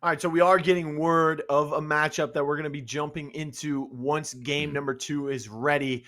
All right, so we are getting word of a matchup that we're going to be jumping into once game number 2 is ready.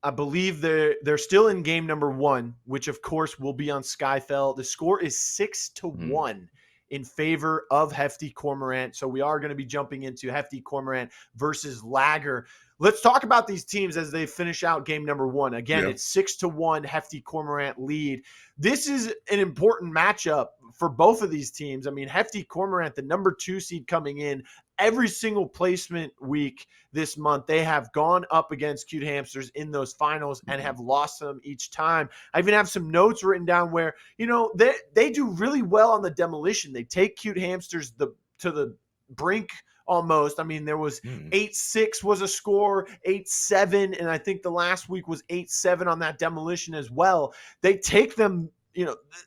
I believe they're still in game number 1, which of course will be on Skyfell. The score is 6-1 in favor of Hefty Cormorant. So we are going to be jumping into Hefty Cormorant versus LAGR. Let's talk about these teams as they finish out game number 1. Again, it's 6-1 Hefty Cormorant lead. This is an important matchup for both of these teams. I mean, Hefty Cormorant, the number 2 seed coming in, every single placement week this month, they have gone up against Cute Hamsters in those finals and have lost them each time. I even have some notes written down where, they do really well on the demolition. They take Cute Hamsters to the brink almost. I mean, there was 8-6 was a score, 8-7, and I think the last week was 8-7 on that demolition as well. They take them,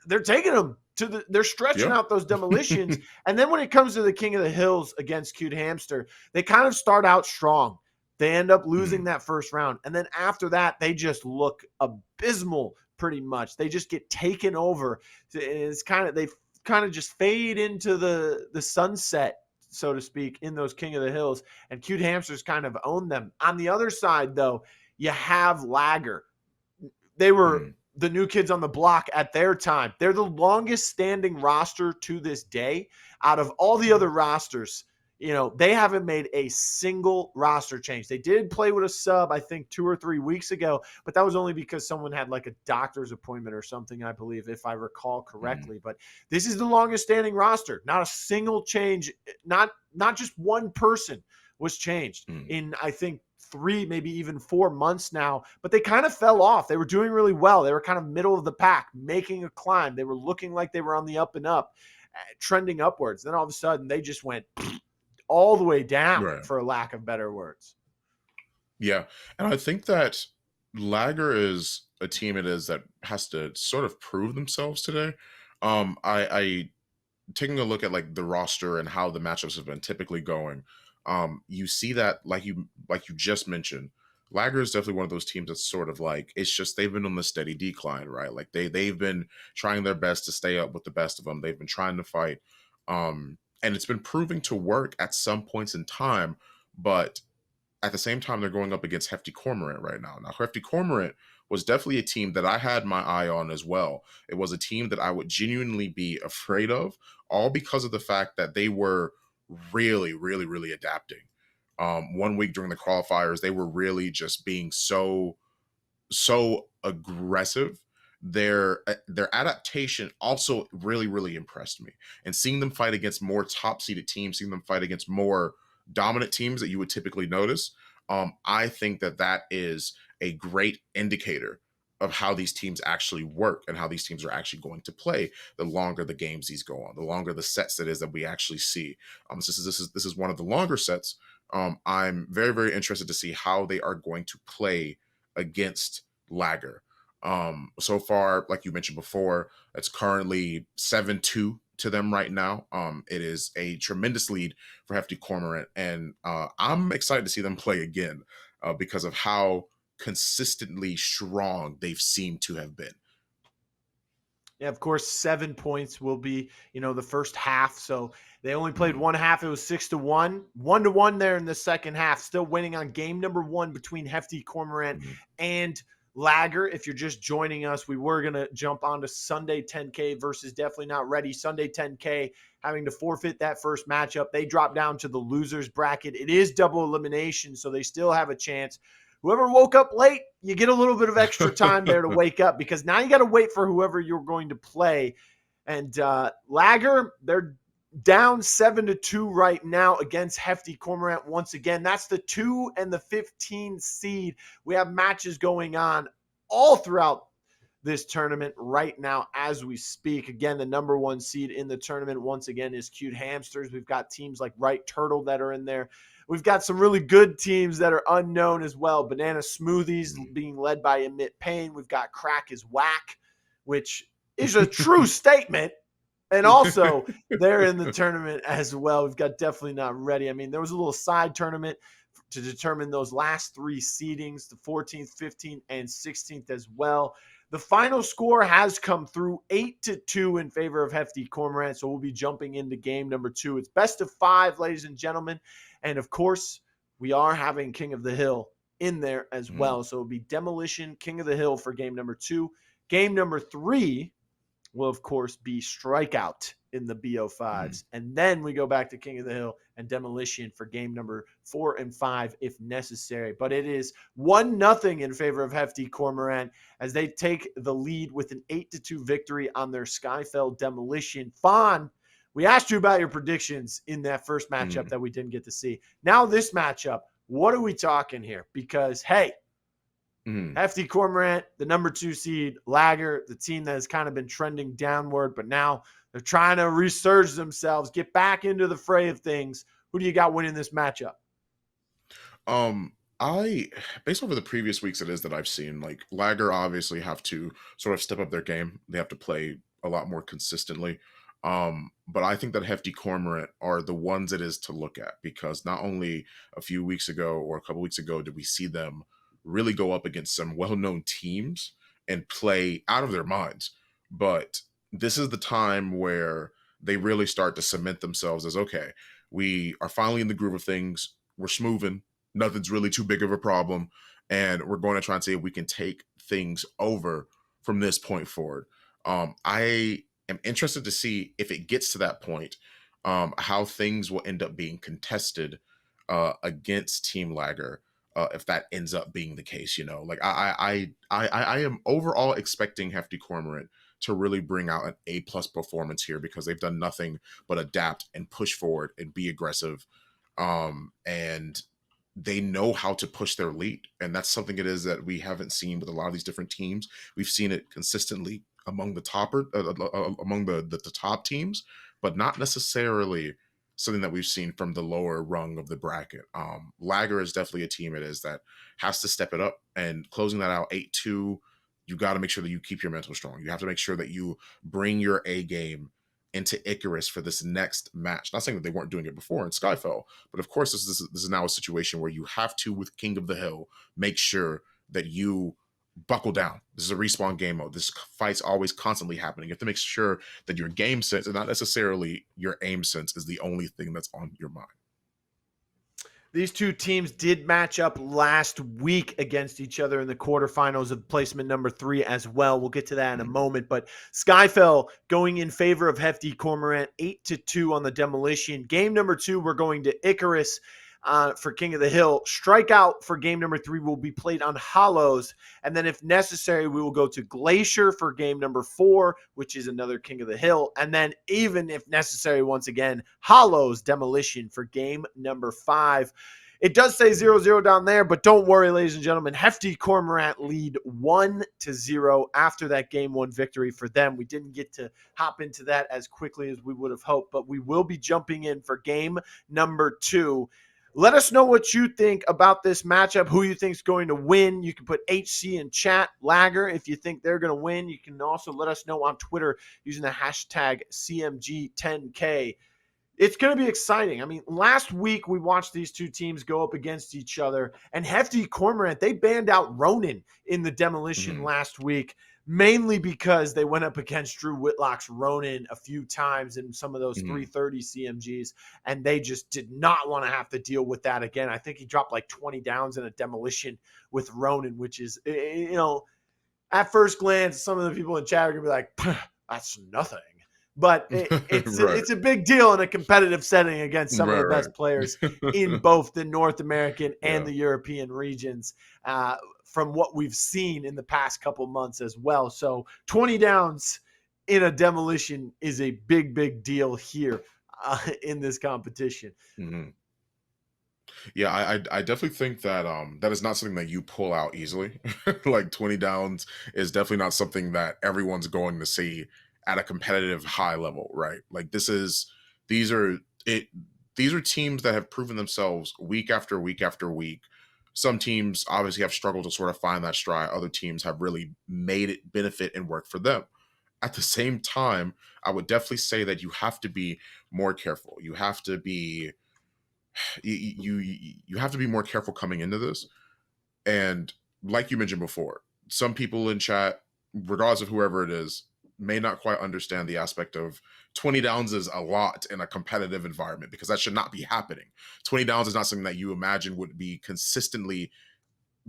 they're taking them they're stretching out those demolitions. And then when it comes to the King of the Hills against Cute Hamster, they kind of start out strong. They end up losing that first round. And then after that, they just look abysmal pretty much. They just get taken over. It's they kind of just fade into the sunset, so to speak, in those King of the Hills. And Cute Hamsters kind of own them. On the other side, though, you have LAGR. They were the new kids on the block at their time. They're the longest standing roster to this day. Out of all the other rosters, they haven't made a single roster change. They did play with a sub, I think 2 or 3 weeks ago, but that was only because someone had like a doctor's appointment or something, I believe, if I recall correctly. But this is the longest standing roster. Not a single change. Not just one person was changed in, I think, 3, maybe even 4 months now, but they kind of fell off. They were doing really well. They were kind of middle of the pack, making a climb. They were looking like they were on the up and up, trending upwards. Then all of a sudden they just went all the way down, for a lack of better words. Yeah. And I think that LAGR is a team that has to sort of prove themselves today. I taking a look at like the roster and how the matchups have been typically going. You see that, like you just mentioned, LAGR is definitely one of those teams that's sort of like, it's just they've been on the steady decline, right? Like they've been trying their best to stay up with the best of them. They've been trying to fight, and it's been proving to work at some points in time. But at the same time, they're going up against Hefty Cormorant right now. Now, Hefty Cormorant was definitely a team that I had my eye on as well. It was a team that I would genuinely be afraid of, all because of the fact that they were really, really, really adapting. 1 week during the qualifiers, they were really just being so aggressive. Their adaptation also really, really impressed me. And seeing them fight against more top-seeded teams, seeing them fight against more dominant teams that you would typically notice, I think that is a great indicator of how these teams actually work and how these teams are actually going to play the longer the games these go on, the longer the sets that we actually see. This is one of the longer sets. I'm very, very interested to see how they are going to play against LAGR. So far, like you mentioned before, it's currently 7-2 to them right now. It is a tremendous lead for Hefty Cormorant, and I'm excited to see them play again because of how consistently strong they've seemed to have been. Yeah, of course, 7 points will be, the first half. So they only played one half. It was 6-1, 1-1 there in the second half. Still winning on game number 1 between Hefty Cormorant and LAGR. If you're just joining us, we were going to jump on to Sunday 10K versus Definitely Not Ready. Sunday 10K having to forfeit that first matchup. They drop down to the losers bracket. It is double elimination, so they still have a chance. Whoever woke up late, you get a little bit of extra time there to wake up, because now you got to wait for whoever you're going to play. And LAGR, they're down 7-2 right now against Hefty Cormorant once again. That's the 2 and the 15 seed. We have matches going on all throughout this tournament right now as we speak. Again, the number 1 seed in the tournament once again is Cute Hamsters. We've got teams like Right Turtle that are in there. We've got some really good teams that are unknown as well. Banana Smoothies being led by Emit Pain. We've got Crack is Whack, which is a true statement. And also, they're in the tournament as well. We've got Definitely Not Ready. I mean, there was a little side tournament to determine those last 3 seedings, the 14th, 15th, and 16th as well. The final score has come through 8-2 in favor of Hefty Cormorant. So we'll be jumping into game number 2. It's best of 5, ladies and gentlemen. And of course, we are having King of the Hill in there as well. So it'll be Demolition, King of the Hill for game number 2. Game number 3 will, of course, be Strikeout in the BO5s. And then we go back to King of the Hill and Demolition for game number 4 and 5 if necessary. But it is 1-0 in favor of Hefty Cormorant as they take the lead with an 8-2 victory on their Skyfell Demolition. Fawn, we asked you about your predictions in that first matchup that we didn't get to see. Now this matchup, what are we talking here? Because, hey, Hefty Cormorant, the number 2 seed, LAGR, the team that has kind of been trending downward, but now they're trying to resurge themselves, get back into the fray of things. Who do you got winning this matchup? I, based over the previous weeks it is that I've seen, like, LAGR obviously have to sort of step up their game. They have to play a lot more consistently. But I think that Hefty Cormorant are the ones it is to look at, because not only a few weeks ago or a couple weeks ago did we see them really go up against some well-known teams and play out of their minds, but this is the time where they really start to cement themselves as, okay, we are finally in the groove of things. We're smoothing. Nothing's really too big of a problem. And we're going to try and see if we can take things over from this point forward. I am interested to see if it gets to that point, how things will end up being contested against Team LAGR. If that ends up being the case, like I am overall expecting Hefty Cormorant to really bring out an A+ performance here, because they've done nothing but adapt and push forward and be aggressive. And they know how to push their lead. And that's something it is that we haven't seen with a lot of these different teams. We've seen it consistently among the the top teams, but not necessarily something that we've seen from the lower rung of the bracket. LAGR is definitely a team it is that has to step it up, and closing that out 8-2, you got to make sure that you keep your mental strong. You have to make sure that you bring your A game into Icarus for this next match. Not saying that they weren't doing it before in Skyfell, but of course this is now a situation where you have to, with King of the Hill, make sure that you buckle down. This is a respawn game mode. This fight's always constantly happening. You have to make sure that your game sense and not necessarily your aim sense is the only thing that's on your mind. These two teams did match up last week against each other in the quarterfinals of placement number 3 as well. We'll get to that in a moment. But Skyfell going in favor of Hefty Cormorant, 8-2 on the Demolition. Game number 2, we're going to Icarus for King of the Hill. Strikeout for game number 3 will be played on Hollows. And then if necessary, we will go to Glacier for game number 4, which is another King of the Hill. And then even if necessary, once again, Hollows Demolition for game number 5. It does say 0-0 down there, but don't worry, ladies and gentlemen. Hefty Cormorant lead 1-0 after that game 1 victory for them. We didn't get to hop into that as quickly as we would have hoped, but we will be jumping in for game number 2. Let us know what you think about this matchup, who you think is going to win. You can put HC in chat, LAGR, if you think they're going to win. You can also let us know on Twitter using the hashtag CMG 10k. It's going to be exciting. I mean, last week we watched these two teams go up against each other, and Hefty Cormorant, they banned out Ronin in the Demolition last week, mainly because they went up against Drewwhitlock's Ronin a few times in some of those 330 CMGs, and they just did not want to have to deal with that again. I think he dropped like 20 downs in a Demolition with Ronin, which is, at first glance, some of the people in chat are going to be like, that's nothing. But it's Right. it's a big deal in a competitive setting against some of the best players in both the North American and the European regions from what we've seen in the past couple months as well. So 20 downs in a Demolition is a big, big deal here in this competition. Yeah, I definitely think that that is not something that you pull out easily. Like 20 downs is definitely not something that everyone's going to see at a competitive high level, right? Like these are teams that have proven themselves week after week after week. Some teams obviously have struggled to sort of find that stride. Other teams have really made it benefit and work for them. At the same time, I would definitely say that you have to be more careful. You have to be you have to be more careful coming into this. And like you mentioned before, some people in chat regardless of whoever it is, may not quite understand the aspect of 20 downs is a lot in a competitive environment, because that should not be happening. 20 downs is not something that you imagine would be consistently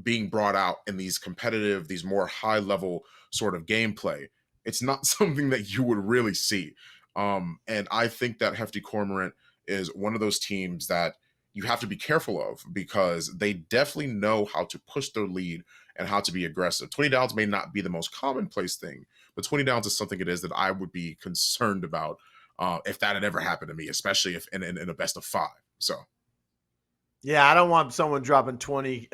being brought out in these competitive, these more high level sort of gameplay. It's not something that you would really see. And I think that Hefty Cormorant is one of those teams that you have to be careful of, because they definitely know how to push their lead and how to be aggressive. 20 downs may not be the most commonplace thing, but 20 downs is something it is that I would be concerned about if that had ever happened to me, especially if in a best of 5. So Yeah, I don't want someone dropping 20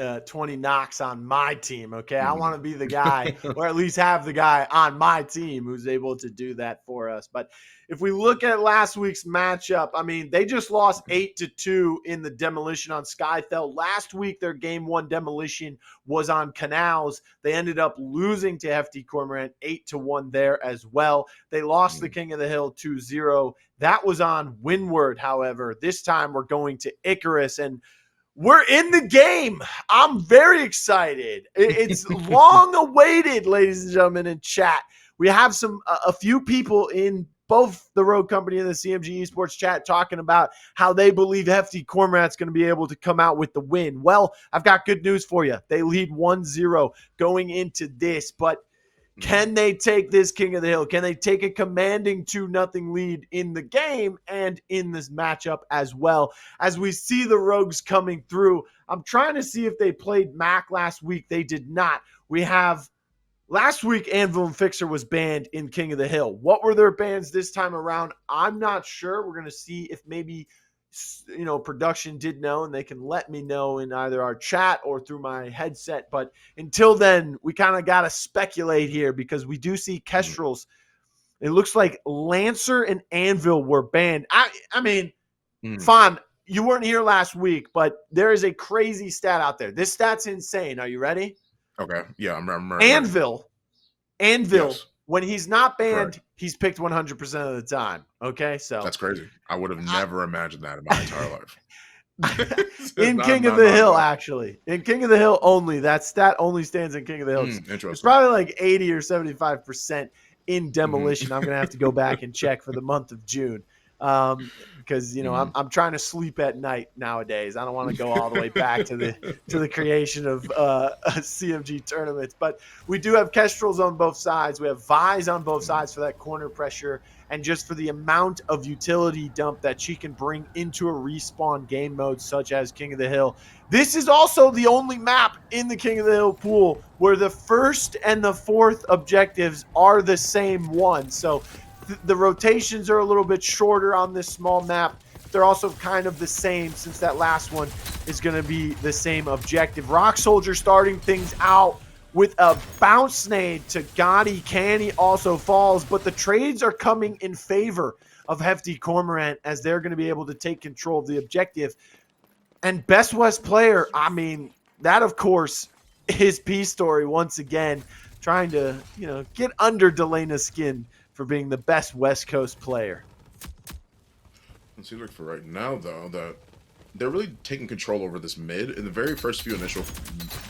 knocks on my team, okay? I want to be the guy, or at least have the guy on my team who's able to do that for us. But if we look at last week's matchup, I mean, they just lost 8-2 in the demolition on Skyfell. Last week, their game 1 demolition was on Canals. They ended up losing to Hefty Cormorant 8-1 there as well. They lost the King of the Hill 2-0. That was on Windward, however. This time we're going to Icarus, and we're in the game. I'm very excited. It's long awaited, ladies and gentlemen, in chat. We have a few people in both the Rogue Company and the CMG Esports chat talking about how they believe Hefty Cormorant's going to be able to come out with the win. Well, I've got good news for you. They lead 1-0 going into this, but can they take this King of the Hill? Can they take a commanding 2-0 lead in the game and in this matchup as well? As we see the Rogues coming through, I'm trying to see if they played Mac last week. They did not. We have last week, Anvil and Fixer was banned in King of the Hill. What were their bans this time around? I'm not sure. We're going to see if maybe production did know, and they can let me know in either our chat or through my headset. But until then, we kind of got to speculate here, because we do see Kestrels. It looks like Lancer and Anvil were banned. I mean, Fawn, you weren't here last week, but there is a crazy stat out there. This stat's insane. Are you ready? Okay. Yeah, I'm Anvil, yes. when he's not banned, he's picked 100% of the time. Okay, so that's crazy. I would have never imagined that in my entire life. In King of the Hill, actually. In King of the Hill only. That stat only stands in King of the Hill. It's probably like 80 or 75% in demolition. I'm going to have to go back and check for the month of June. Because I'm trying to sleep at night nowadays. I don't want to go all the way back to the creation of CMG tournaments. But we do have Kestrels on both sides. We have Vi's on both sides for that corner pressure, and just for the amount of utility dump that she can bring into a respawn game mode such as King of the Hill. This is also the only map in the King of the Hill pool where the first and the fourth objectives are the same one. So the rotations are a little bit shorter on this small map. They're also kind of the same, since that last one is going to be the same objective. RocSoldier starting things out with a bounce nade to Gotti. Canny also falls, but the trades are coming in favor of Hefty Cormorant, as they're going to be able to take control of the objective. And Best West player, I mean, that of course is PStory once again, trying to get under Delena's skin for being the best West Coast player. It seems like for right now, though, that they're really taking control over this mid. In the very first few initial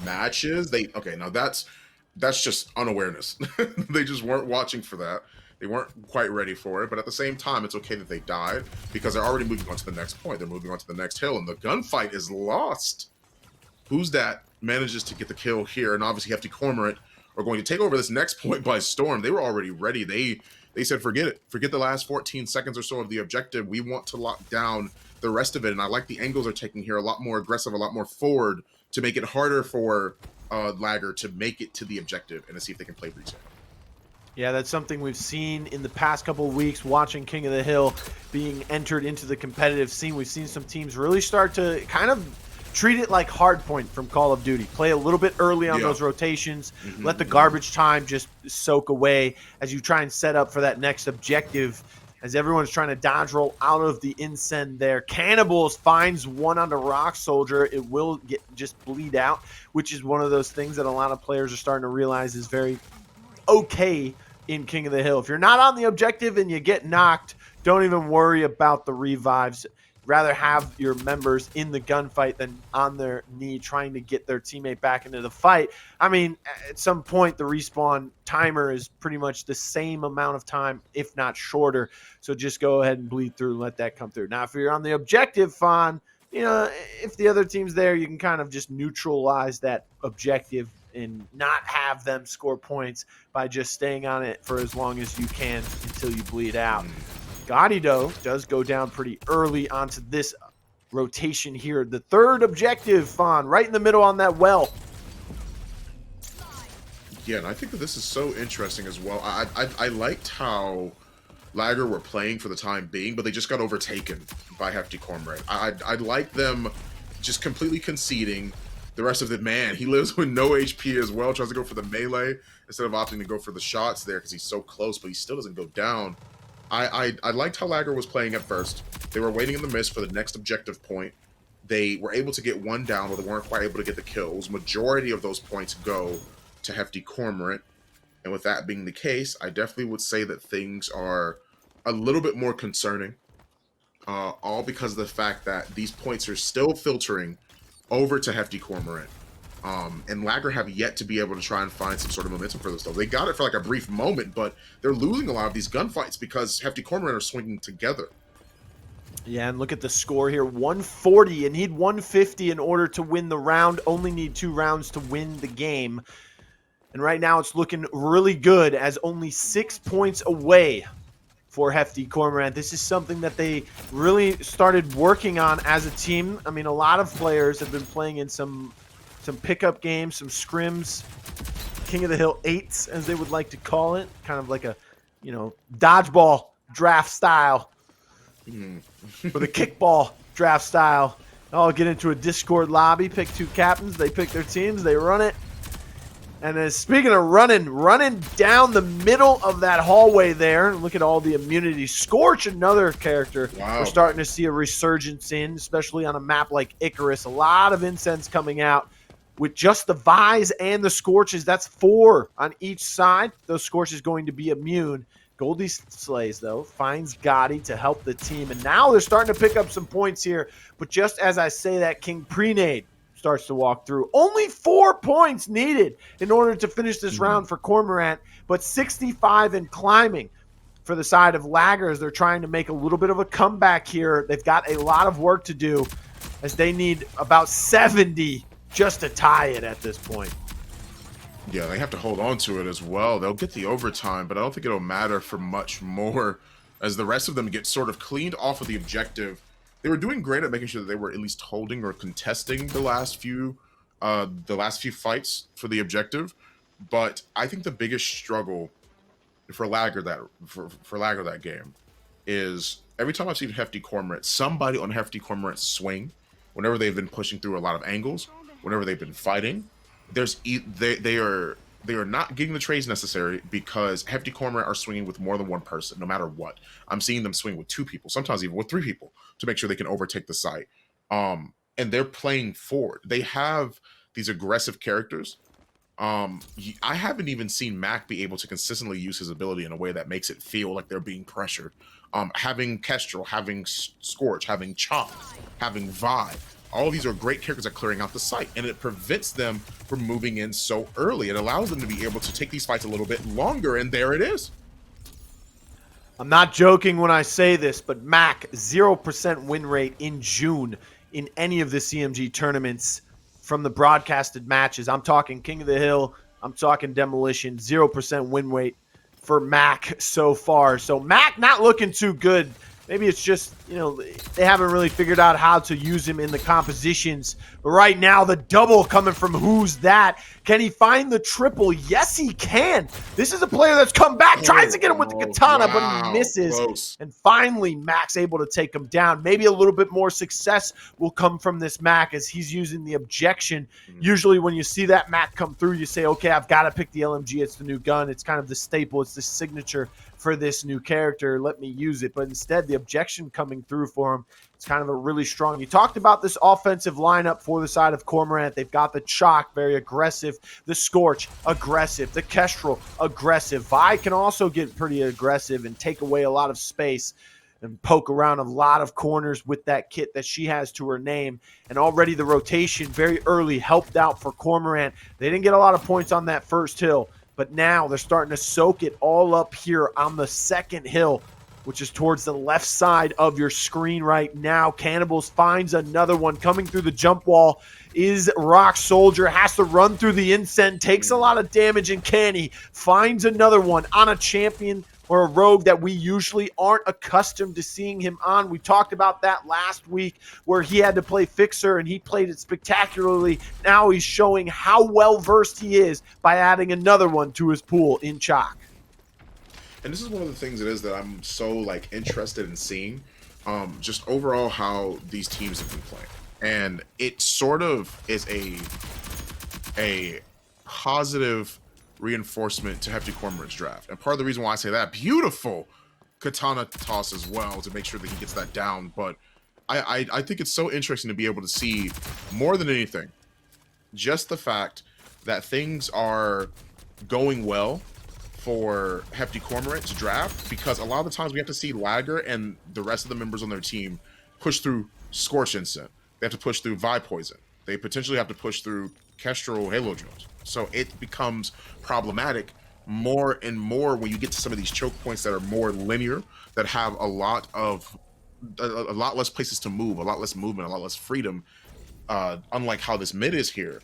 matches, now that's just unawareness. They just weren't watching for that. They weren't quite ready for it. But at the same time, it's okay that they died, because they're already moving on to the next point. They're moving on to the next hill, and the gunfight is lost. Who's that manages to get the kill here? And obviously, Hefty Cormorant are going to take over this next point by storm. They were already ready. They said, forget it. Forget the last 14 seconds or so of the objective. We want to lock down the rest of it. And I like the angles they're taking here, a lot more aggressive, a lot more forward, to make it harder for LAGR to make it to the objective and to see if they can play reset. Yeah, that's something we've seen in the past couple of weeks watching King of the Hill being entered into the competitive scene. We've seen some teams really start to kind of treat it like Hardpoint from Call of Duty. Play a little bit early on those rotations. Let the garbage time just soak away as you try and set up for that next objective, as everyone's trying to dodge roll out of the incend there. Cannibals finds one onto RocSoldier. It will just bleed out, which is one of those things that a lot of players are starting to realize is very okay in King of the Hill. If you're not on the objective and you get knocked, don't even worry about the revives. rather have your members in the gunfight than on their knee trying to get their teammate back into the fight. I mean, at some point, the respawn timer is pretty much the same amount of time, if not shorter. So just go ahead and bleed through and let that come through. Now, if you're on the objective, Fawn, you know, if the other team's there, you can kind of just neutralize that objective and not have them score points by just staying on it for as long as you can until you bleed out. Gotti, though, does go down pretty early onto this rotation here. The third objective, Fawn, right in the middle on that well. Yeah, and I think that this is so interesting as well. I liked how LAGR were playing for the time being, but they just got overtaken by Hefty Cormorant. I like them just completely conceding. The rest of the man, he lives with no HP as well, tries to go for the melee instead of opting to go for the shots there because he's so close, but he still doesn't go down. I liked how LAGR was playing at first. They were waiting in the mist for the next objective point. They were able to get one down, but they weren't quite able to get the kills. Majority of those points go to Hefty Cormorant. And with that being the case, I definitely would say that things are a little bit more concerning. All because of the fact that these points are still filtering over to Hefty Cormorant. And LAGR have yet to be able to try and find some sort of momentum for themselves. They got it for like a brief moment, but they're losing a lot of these gunfights because Hefty Cormorant are swinging together. Yeah, and look at the score here, 140. You need 150 in order to win the round. Only need 2 rounds to win the game. And right now it's looking really good as only 6 points away for Hefty Cormorant. This is something that they really started working on as a team. I mean, a lot of players have been playing in some pickup games, some scrims, King of the Hill 8s, as they would like to call it, kind of like a, you know, dodgeball draft style, or the kickball draft style. I'll get into a Discord lobby, pick 2 captains, they pick their teams, they run it. And then speaking of running down the middle of that hallway there, look at all the immunity. Scorch, another character we're starting to see a resurgence in, especially on a map like Icarus. A lot of incense coming out with just the Vise and the Scorches. That's 4 on each side. Those Scorches going to be immune. Goldyslays, though, finds Gotti to help the team. And now they're starting to pick up some points here. But just as I say that, KingPreNade starts to walk through. Only 4 points needed in order to finish this round for Cormorant, but 65 and climbing for the side of LAGR as they're trying to make a little bit of a comeback here. They've got a lot of work to do as they need about 70 just to tie it at this point. Yeah, they have to hold on to it as well. They'll get the overtime, but I don't think it'll matter for much more as the rest of them get sort of cleaned off of the objective. They were doing great at making sure that they were at least holding or contesting the last few fights for the objective. But I think the biggest struggle for LAGR that game is every time I've seen Hefty Cormorant, somebody on Hefty Cormorant's swing, whenever they've been pushing through a lot of angles, whenever they've been fighting, they are not getting the trades necessary because Hefty Cormorant are swinging with more than one person, no matter what. I'm seeing them swing with 2 people, sometimes even with 3 people, to make sure they can overtake the site. And they're playing forward. They have these aggressive characters. I haven't even seen Mac be able to consistently use his ability in a way that makes it feel like they're being pressured. Having Kestrel, having Scorch, having Chop, having Vi. All these are great characters at clearing out the site, and it prevents them from moving in so early. It allows them to be able to take these fights a little bit longer, and there it is. I'm not joking when I say this, but Mac, 0% win rate in June in any of the CMG tournaments from the broadcasted matches. I'm talking King of the Hill, I'm talking Demolition, 0% win rate for Mac so far. So Mac not looking too good. Maybe it's just, you know, they haven't really figured out how to use him in the compositions. But right now, the double coming from Who's That? Can he find the triple? Yes, he can. This is a player that's come back, tries to get him with the katana, but he misses. Close. And finally, Mac's able to take him down. Maybe a little bit more success will come from this Mac as he's using the objection. Usually when you see that Mac come through, you say, okay, I've got to pick the LMG. It's the new gun. It's kind of the staple. It's the signature for this new character. Let me use it. But instead, the objection coming through for him, it's kind of a really strong. You talked about this offensive lineup for the side of Cormorant. They've got the Chalk, very aggressive. The Scorch, aggressive. The Kestrel, aggressive. Vi can also get pretty aggressive and take away a lot of space. and poke around a lot of corners with that kit that she has to her name. And already the rotation very early helped out for Cormorant. They didn't get a lot of points on that first hill, but now they're starting to soak it all up here on the second hill, which is towards the left side of your screen right now. Cannibals finds another one coming through the jump wall. Is RocSoldier, has to run through the incense, takes a lot of damage, and Canny finds another one on a champion or a rogue that we usually aren't accustomed to seeing him on. We talked about that last week where he had to play Fixer and he played it spectacularly. Now he's showing how well versed he is by adding another one to his pool in Chalk. And this is one of the things it is that I'm so like interested in seeing, just overall how these teams have been playing, and it sort of is a positive reinforcement to Hefty Cormorant's draft. And part of the reason why I say that, beautiful katana toss as well to make sure that he gets that down. But I think it's so interesting to be able to see, more than anything, just the fact that things are going well for Hefty Cormorant's draft, because a lot of the times we have to see LAGR and the rest of the members on their team push through Scorch Incense. They have to push through Vi Poison. They potentially have to push through Kestrel Halo Drones. So it becomes problematic more and more when you get to some of these choke points that are more linear, that have a lot less places to move, a lot less movement, a lot less freedom, unlike how this mid is here.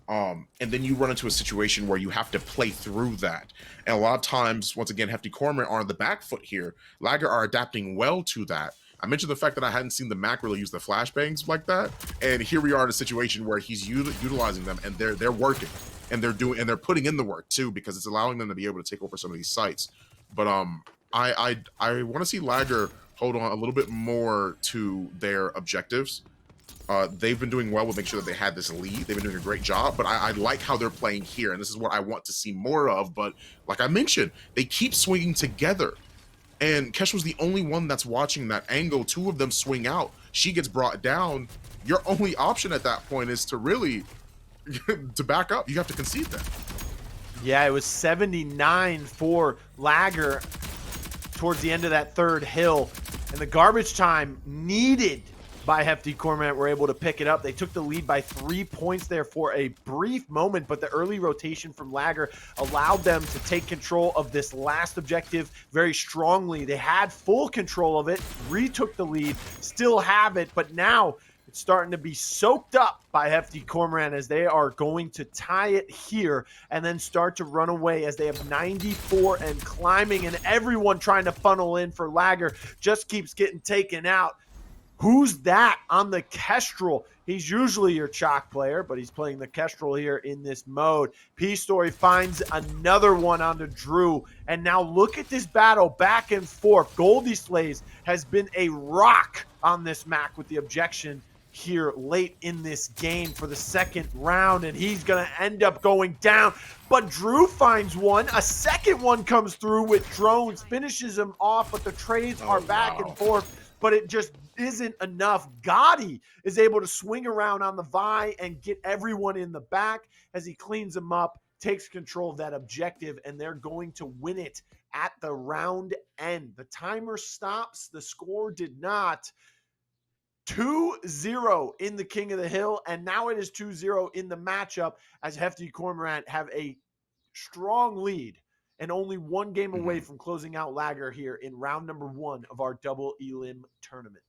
And then you run into a situation where you have to play through that. And a lot of times, once again, Hefty Cormorant are on the back foot here. LAGR are adapting well to that. I mentioned the fact that I hadn't seen the Mac really use the flashbangs like that, and here we are in a situation where he's utilizing them, and they're working, and they're putting in the work too, because it's allowing them to be able to take over some of these sites. But I want to see LAGR hold on a little bit more to their objectives. They've been doing well with making sure that they had this lead. They've been doing a great job, but I like how they're playing here, and this is what I want to see more of. But like I mentioned, they keep swinging together. And Kesh was the only one that's watching that angle. Two of them swing out. She gets brought down. Your only option at that point is to really to back up. You have to concede that. Yeah, it was 79 for LAGR towards the end of that third hill. And the garbage time needed by Hefty Cormorant were able to pick it up. They took the lead by 3 points there for a brief moment, but the early rotation from LAGR allowed them to take control of this last objective very strongly. They had full control of it, retook the lead, still have it, but now it's starting to be soaked up by Hefty Cormorant as they are going to tie it here and then start to run away as they have 94 and climbing, and everyone trying to funnel in for LAGR just keeps getting taken out. Who's that on the Kestrel? He's usually your Chalk player, but he's playing the Kestrel here in this mode. PStory finds another one onto Drew. And now look at this battle back and forth. Goldyslays has been a rock on this map with the objection here late in this game for the second round, and he's going to end up going down. But Drew finds one. A second one comes through with drones, finishes him off, but the trades are back and forth, but it just isn't enough. Gotti is able to swing around on the Vi and get everyone in the back as he cleans them up, takes control of that objective, and they're going to win it at the round end. The timer stops. The score did not. 2-0 in the King of the Hill, and now it is 2-0 in the matchup as Hefty Cormorant have a strong lead and only one game away from closing out LAGR here in round number 1 of our double elim tournament.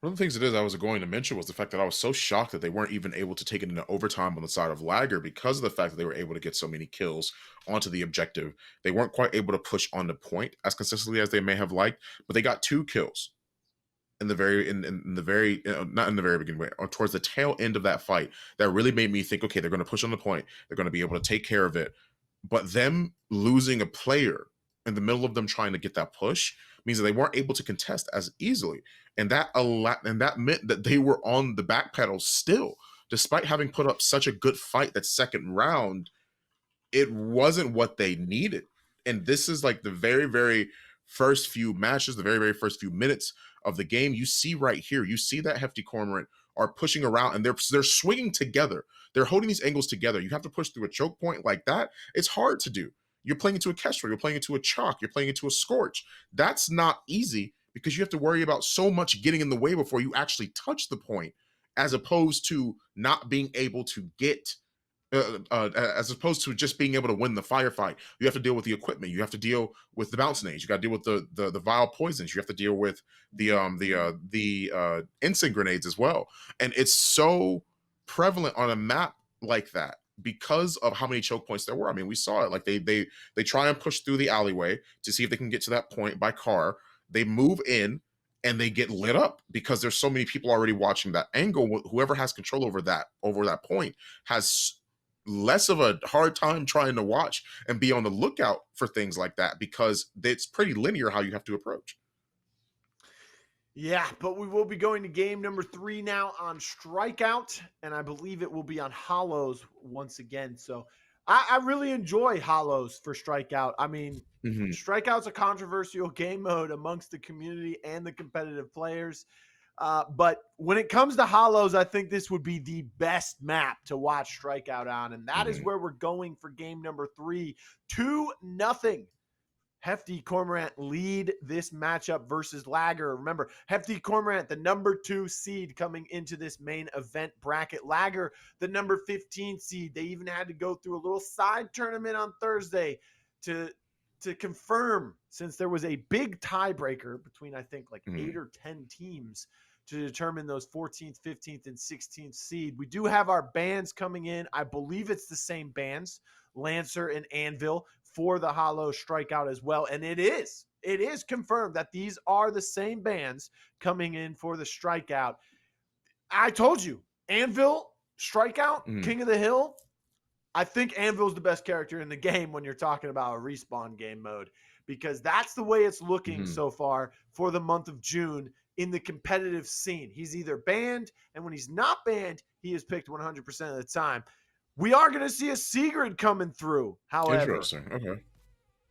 One of the things it is I was going to mention was the fact that I was so shocked that they weren't even able to take it into overtime on the side of LAGR because of the fact that they were able to get so many kills onto the objective. They weren't quite able to push on the point as consistently as they may have liked, but they got 2 kills in the very not in the very beginning, or towards the tail end of that fight. That really made me think, okay, they're going to push on the point. They're going to be able to take care of it. But them losing a player in the middle of them trying to get that push means that they weren't able to contest as easily. And that meant that they were on the back pedal still, despite having put up such a good fight that second round. It wasn't what they needed. And this is like the very, very first few matches, the very, very first few minutes of the game. You see right here, you see that Hefty Cormorant are pushing around and they're swinging together. They're holding these angles together. You have to push through a choke point like that. It's hard to do. You're playing into a Kestrel, you're playing into a Chalk, you're playing into a Scorch. That's not easy because you have to worry about so much getting in the way before you actually touch the point, as opposed to not being able to get as opposed to just being able to win the firefight. You have to deal with the equipment. You have to deal with the bounce nades. You got to deal with the vile poisons. You have to deal with the instant grenades as well. And it's so prevalent on a map like that because of how many choke points there were. I mean, we saw it. Like they try and push through the alleyway to see if they can get to that point by car. They move in and they get lit up because there's so many people already watching that angle. Whoever has control over that point has less of a hard time trying to watch and be on the lookout for things like that, because it's pretty linear how you have to approach. Yeah, but we will be going to game number 3 now on Strikeout, and I believe it will be on Hollows once again. So I really enjoy Hollows for Strikeout. I mean, Strikeout's a controversial game mode amongst the community and the competitive players. But when it comes to Hollows, I think this would be the best map to watch Strikeout on. And that is where we're going for game number 3. 2-0. Hefty Cormorant lead this matchup versus LAGR. Remember, Hefty Cormorant, the number 2 seed coming into this main event bracket. LAGR, the number 15 seed. They even had to go through a little side tournament on Thursday to confirm, since there was a big tiebreaker between, I think, like 8 or 10 teams to determine those 14th, 15th, and 16th seed. We do have our bands coming in. I believe it's the same bands, Lancer and Anvil, for the Hollow Strikeout as well. And it is confirmed that these are the same bands coming in for the Strikeout. I told you, Anvil, Strikeout, King of the Hill. I think Anvil's the best character in the game when you're talking about a respawn game mode, because that's the way it's looking so far for the month of June in the competitive scene. He's either banned, and when he's not banned, he is picked 100% of the time. We are going to see a Sigrid coming through, however. Interesting. Okay. And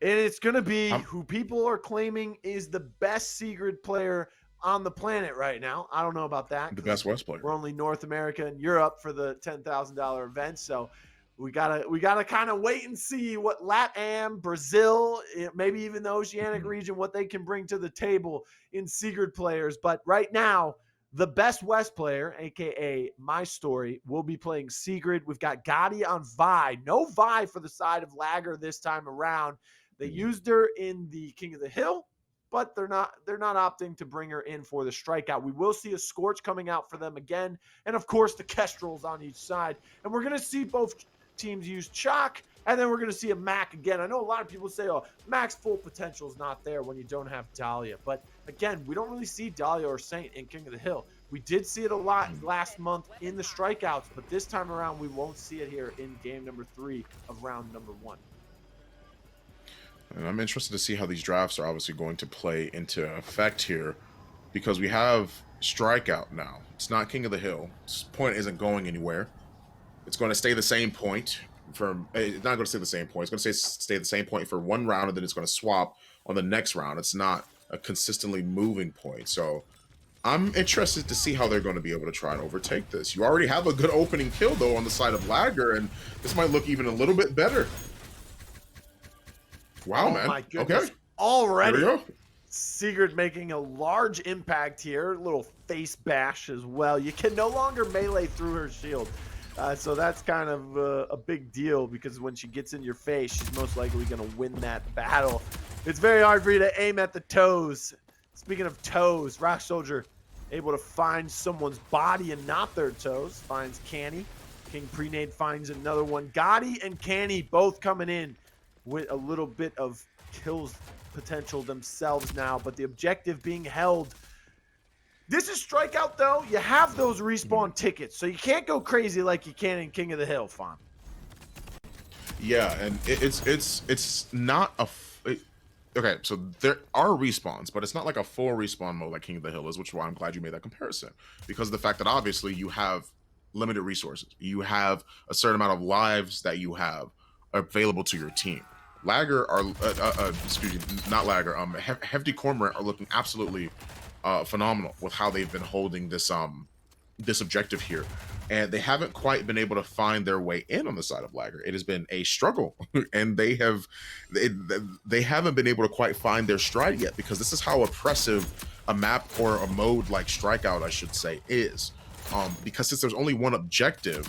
it's going to be who people are claiming is the best Sigrid player on the planet right now. I don't know about that. The best West player. We're only North America and Europe for the $10,000 event, so we gotta kind of wait and see what LATAM, Brazil, maybe even the Oceanic region, what they can bring to the table in Sigrid players. But right now, the best West player, aka My Story, will be playing Sigrid. We've got Gotti on Vi. No Vi for the side of LAGR this time around. They used her in the King of the Hill, but they're not opting to bring her in for the Strikeout. We will see a Scorch coming out for them again, and of course the Kestrels on each side. And we're gonna see both teams use Chalk, and then we're going to see a Mac again. I know a lot of people say, oh, Mac's full potential is not there when you don't have Dahlia. But again, we don't really see Dahlia or Saint in King of the Hill. We did see it a lot last month in the Strikeouts, but this time around, we won't see it here in game number 3 of round number 1. And I'm interested to see how these drafts are obviously going to play into effect here, because we have Strikeout now. It's not King of the Hill. This point isn't going anywhere. It's going to stay the same point for. It's not going to stay the same point. It's going to stay the same point for one round, and then it's going to swap on the next round. It's not a consistently moving point. So I'm interested to see how they're going to be able to try and overtake this. You already have a good opening kill though on the side of LAGR, and this might look even a little bit better. Wow, man. My goodness. Okay. Already. There we go. Sigrid making a large impact here. A little face bash as well. You can no longer melee through her shield. So that's kind of a big deal, because when she gets in your face, she's most likely going to win that battle. It's very hard for you to aim at the toes. Speaking of toes, RocSoldier able to find someone's body and not their toes. Finds Canny. KingPreNade finds another one. Gotti and Canny both coming in with a little bit of kills potential themselves now, but the objective being held. This is Strikeout, though. You have those respawn tickets, so you can't go crazy like you can in King of the Hill, Fon. Yeah, and it's not a... Okay, so there are respawns, but it's not like a full respawn mode like King of the Hill is, which is why I'm glad you made that comparison. Because of the fact that obviously you have limited resources. You have a certain amount of lives that you have available to your team. LAGR are... excuse me, not LAGR. Hefty Cormorant are looking absolutely... phenomenal with how they've been holding this this objective here, and they haven't quite been able to find their way in on the side of LAGR. It has been a struggle, and they haven't been able to quite find their stride yet, because this is how oppressive a map or a mode like Strikeout, I should say, is. Because since there's only one objective,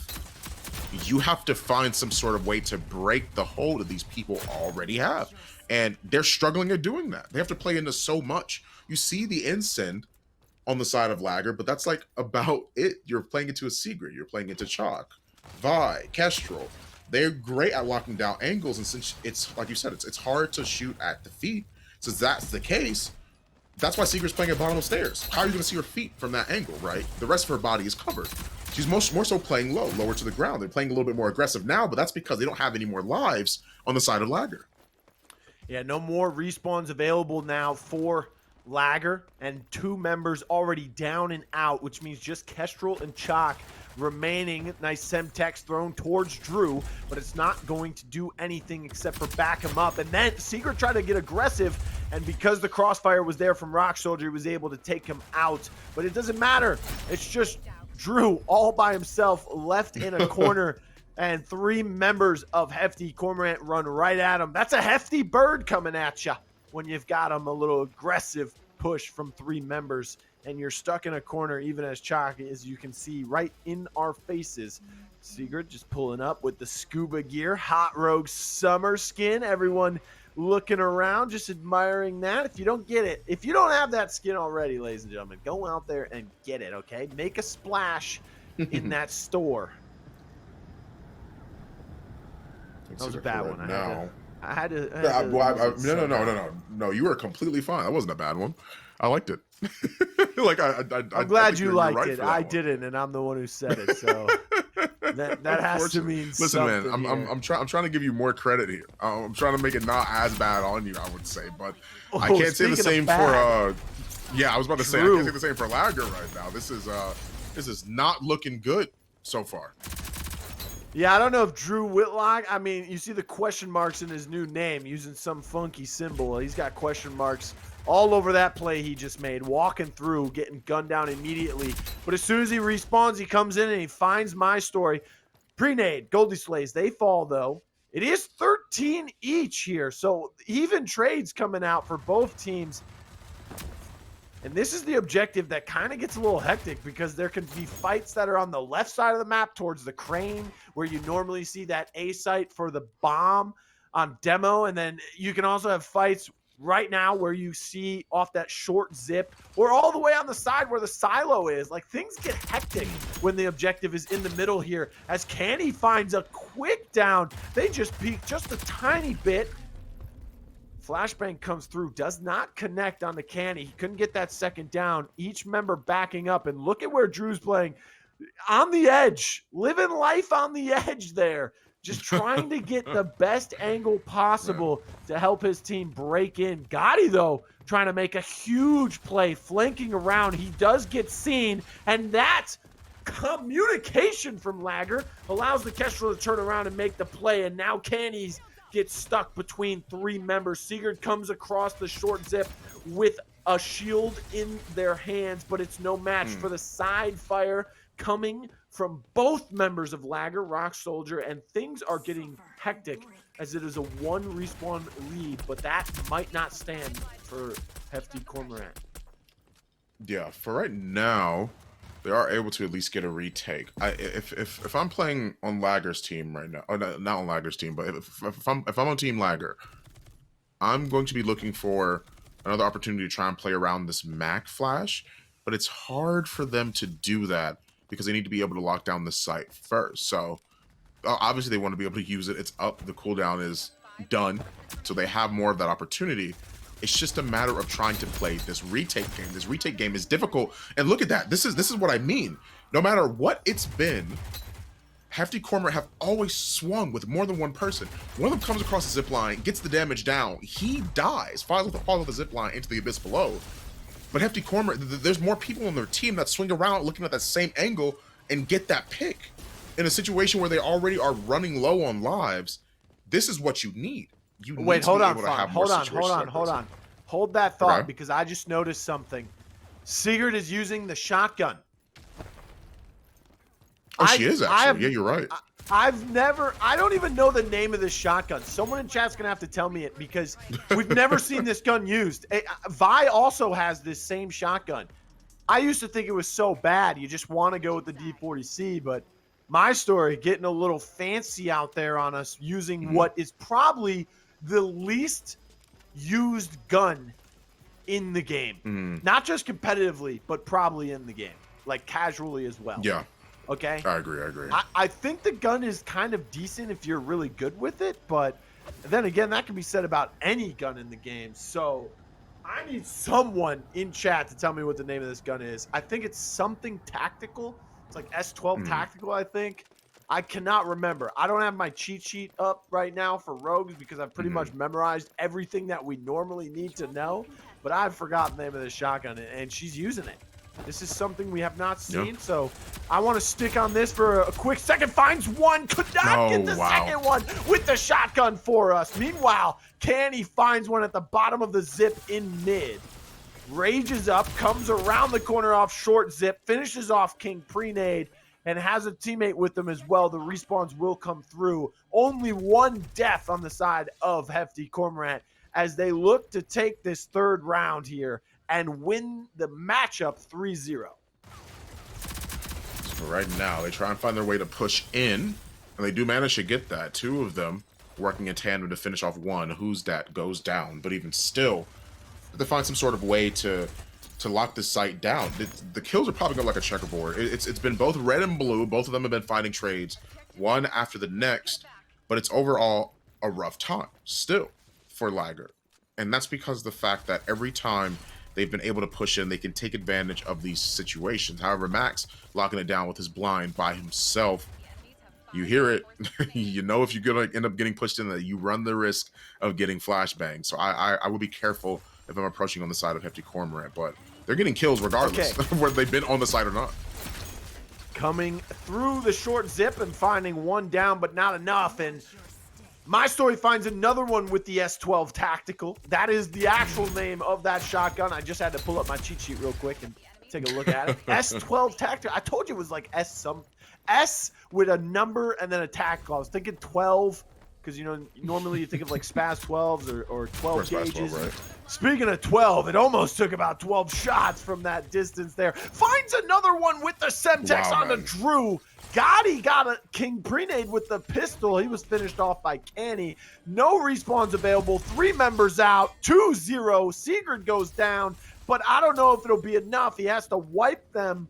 you have to find some sort of way to break the hold that these people already have. And they're struggling at doing that. They have to play into so much. You see the Incend on the side of LAGR, but that's like about it. You're playing into a Sigrid, you're playing into Chalk, Vi, Kestrel. They're great at locking down angles, and since it's like you said, it's hard to shoot at the feet. Since that's the case, that's why Sigrid's playing at bottom of stairs. How are you going to see her feet from that angle, right? The rest of her body is covered. She's more so playing lower to the ground. They're playing a little bit more aggressive now, but that's because they don't have any more lives on the side of LAGR. Yeah, no more respawns available now for LAGR, and 2 members already down and out, which means just Kestrel and Chalk remaining. Nice Semtex thrown towards Drew, but it's not going to do anything except for back him up. And then Sigrid tried to get aggressive, and because the crossfire was there from RocSoldier, he was able to take him out. But it doesn't matter. It's just Drew all by himself left in a corner, and 3 members of Hefty Cormorant run right at him. That's a hefty bird coming at you when you've got him. A little aggressive push from 3 members, and you're stuck in a corner, even as Chalk, as you can see right in our faces. Sigrid just pulling up with the scuba gear, hot rogue summer skin. Everyone looking around, just admiring that. If you don't get it, if you don't have that skin already, ladies and gentlemen, go out there and get it, okay? Make a splash in that store. That was a bad one. I had to. No. You were completely fine. That wasn't a bad one. I liked it. I'm glad you liked it. I didn't, and I'm the one who said it. So that has to mean listen, something. man. I'm trying to give you more credit here. I'm trying to make it not as bad on you, I would say, but I can't say the same for. Yeah, I was about to say I can't say the same for LAGR right now. This is not looking good so far. Yeah, I don't know if Drewwhitlock, I mean, you see the question marks in his new name using some funky symbol. He's got question marks all over that play he just made, walking through, getting gunned down immediately. But as soon as he respawns, he comes in and he finds MyStory. PreNade, Goldyslays, they fall though. It is 13 each here, so even trades coming out for both teams. And this is the objective that kind of gets a little hectic, because there can be fights that are on the left side of the map towards the crane, where you normally see that A site for the bomb on demo. And then you can also have fights right now where you see off that short zip, or all the way on the side where the silo is. Like, things get hectic when the objective is in the middle here, as Canny finds a quick down. They just peek just a tiny bit. Flashbang comes through, does not connect on the Canny. He couldn't get that second down. Each member backing up, and look at where Drew's playing. On the edge, living life on the edge there. Just trying to get the best angle possible to help his team break in. Gotti, though, trying to make a huge play, flanking around. He does get seen, and that communication from LAGR allows the Kestrel to turn around and make the play, and now Canny's gets stuck between 3 members. Sigrid comes across the short zip with a shield in their hands, but it's no match for the side fire coming from both members of LAGR, RocSoldier, and things are getting hectic as it is a 1 respawn lead, but that might not stand for Hefty Cormorant. Yeah, for right now, they are able to at least get a retake. If I'm playing on LAGR's team right now, or not on LAGR's team, but if I'm on Team LAGR, I'm going to be looking for another opportunity to try and play around this Mac flash, but it's hard for them to do that because they need to be able to lock down the site first. So obviously they want to be able to use it. It's up, the cooldown is done, so they have more of that opportunity. It's just a matter of trying to play this retake game. This retake game is difficult. And look at that. This is what I mean. No matter what it's been, Hefty Cormorant have always swung with more than one person. One of them comes across the zip line, gets the damage down. He dies, falls off the zip line into the abyss below. But Hefty Cormorant, there's more people on their team that swing around looking at that same angle and get that pick. In a situation where they already are running low on lives, this is what you need. Wait, hold on. Hold that thought, because I just noticed something. Sigrid is using the shotgun. Oh, she is actually. Yeah, have you're right. I don't even know the name of this shotgun. Someone in chat's gonna have to tell me it because we've never seen this gun used. Vi also has this same shotgun. I used to think it was so bad. You just want to go with the D40C, but my story getting a little fancy out there on us using what is probably the least used gun in the game. Not just competitively, but probably in the game, like casually as well. Yeah. Okay. I agree. I think the gun is kind of decent if you're really good with it, but then again, that can be said about any gun in the game. So I need someone in chat to tell me what the name of this gun is. I think it's something tactical. It's like S12 tactical, I think. I cannot remember. I don't have my cheat sheet up right now for rogues because I've pretty much memorized everything that we normally need to know, but I've forgotten the name of this shotgun, and she's using it. This is something we have not seen, so I want to stick on this for a quick second. Finds one, could not get the second one with the shotgun for us. Meanwhile, Canny finds one at the bottom of the zip in mid. Rages up, comes around the corner off short zip, finishes off KingPreNade, and has a teammate with them as well. The respawns will come through. Only one death on the side of Hefty Cormorant as they look to take this third round here and win the matchup 3-0. So right now, they try and find their way to push in, and they do manage to get that. Two of them working in tandem to finish off one. Who's that goes down, but even still, they find some sort of way to lock this site down. The kills are probably going like a checkerboard. It's been both red and blue. Both of them have been finding trades, one after the next, but it's overall a rough time still for LAGR. And that's because of the fact that every time they've been able to push in, they can take advantage of these situations. However, Max locking it down with his blind by himself. You hear it. You know if you're going to end up getting pushed in, that you run the risk of getting flashbang. So I will be careful if I'm approaching on the side of Hefty Cormorant, but they're getting kills regardless of whether they've been on the side or not. Coming through the short zip and finding one down, but not enough. And my story finds another one with the S12 tactical. That is the actual name of that shotgun. I just had to pull up my cheat sheet real quick and take a look at it. S12 tactical. I told you it was like S with a number and then a tactical. I was thinking 12 because, you know, normally you think of like Spaz 12s or 12 gauges. 12, right? Speaking of 12, it almost took about 12 shots from that distance there. Finds another one with the Semtex on the Drew. Gotti got a KingPreNade with the pistol. He was finished off by Canny. No respawns available. 3 members out. 2-0. Sigurd goes down, but I don't know if it'll be enough. He has to wipe them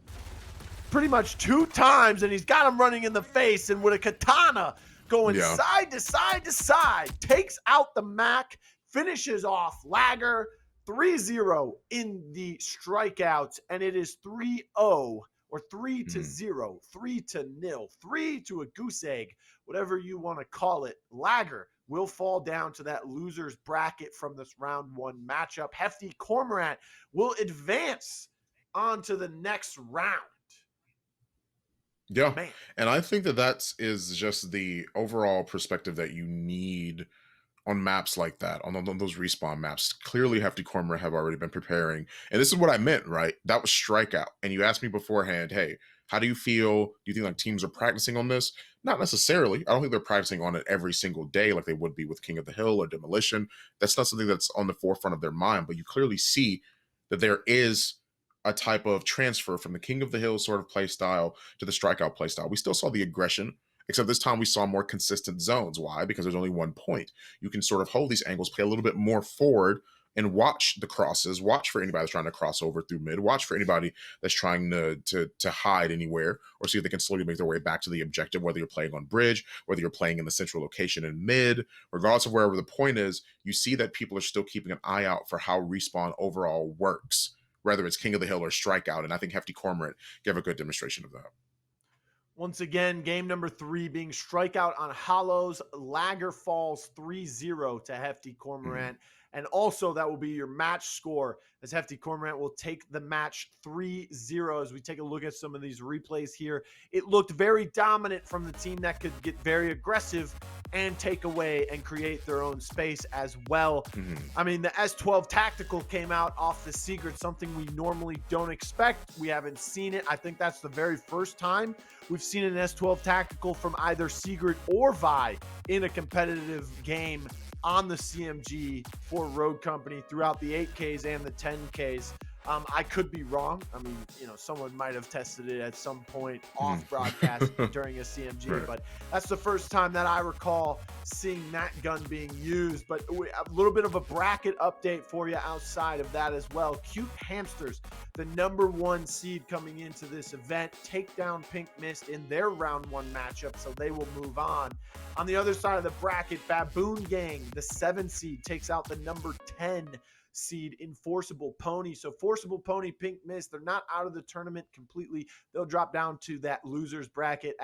pretty much 2 times, and he's got him running in the face, and with a katana going side to side to side, takes out the Mac, finishes off LAGR 3-0 in the strikeouts, and it is 3-0 or 3-0, 3-0, 3 to a goose egg, whatever you want to call it. LAGR will fall down to that loser's bracket from this round 1 matchup. Hefty Cormorant will advance on to the next round. Yeah, man. And I think that is just the overall perspective that you need on maps like that, on those respawn maps. Clearly, Hefty Cormorant have already been preparing. And this is what I meant, right? That was strikeout. And you asked me beforehand, hey, how do you feel? Do you think like teams are practicing on this? Not necessarily. I don't think they're practicing on it every single day like they would be with King of the Hill or Demolition. That's not something that's on the forefront of their mind, but you clearly see that there is a type of transfer from the King of the Hill sort of play style to the strikeout play style. We still saw the aggression, except this time we saw more consistent zones. Why? Because there's only one point. You can sort of hold these angles, play a little bit more forward, and watch the crosses, watch for anybody that's trying to cross over through mid, watch for anybody that's trying to hide anywhere, or see if they can slowly make their way back to the objective, whether you're playing on bridge, whether you're playing in the central location in mid, regardless of wherever the point is, you see that people are still keeping an eye out for how respawn overall works, whether it's King of the Hill or strikeout. And I think Hefty Cormorant gave a good demonstration of that. Once again, game number 3 being strikeout on Hollows. LAGR falls 3-0 to Hefty Cormorant And also that will be your match score, as Hefty Cormorant will take the match 3-0. As we take a look at some of these replays here, it looked very dominant from the team that could get very aggressive and take away and create their own space as well. I mean, the S12 Tactical came out off the Secret, something we normally don't expect. We haven't seen it. I think that's the very first time we've seen an S12 Tactical from either Secret or Vi in a competitive game on the CMG for Rogue Company throughout the 8Ks and the 10Ks. I could be wrong. I mean, someone might have tested it at some point off broadcast during a CMG, Right. but that's the first time that I recall seeing that gun being used. But a little bit of a bracket update for you outside of that as well. Cute Hamsters, the #1 seed coming into this event, take down Pink Mist in their round 1 matchup, so they will move on. On the other side of the bracket, Baboon Gang, the 7 seed, takes out the #10 seed Enforceable Pony. So Forcible Pony, Pink Mist, they're not out of the tournament completely. They'll drop down to that losers bracket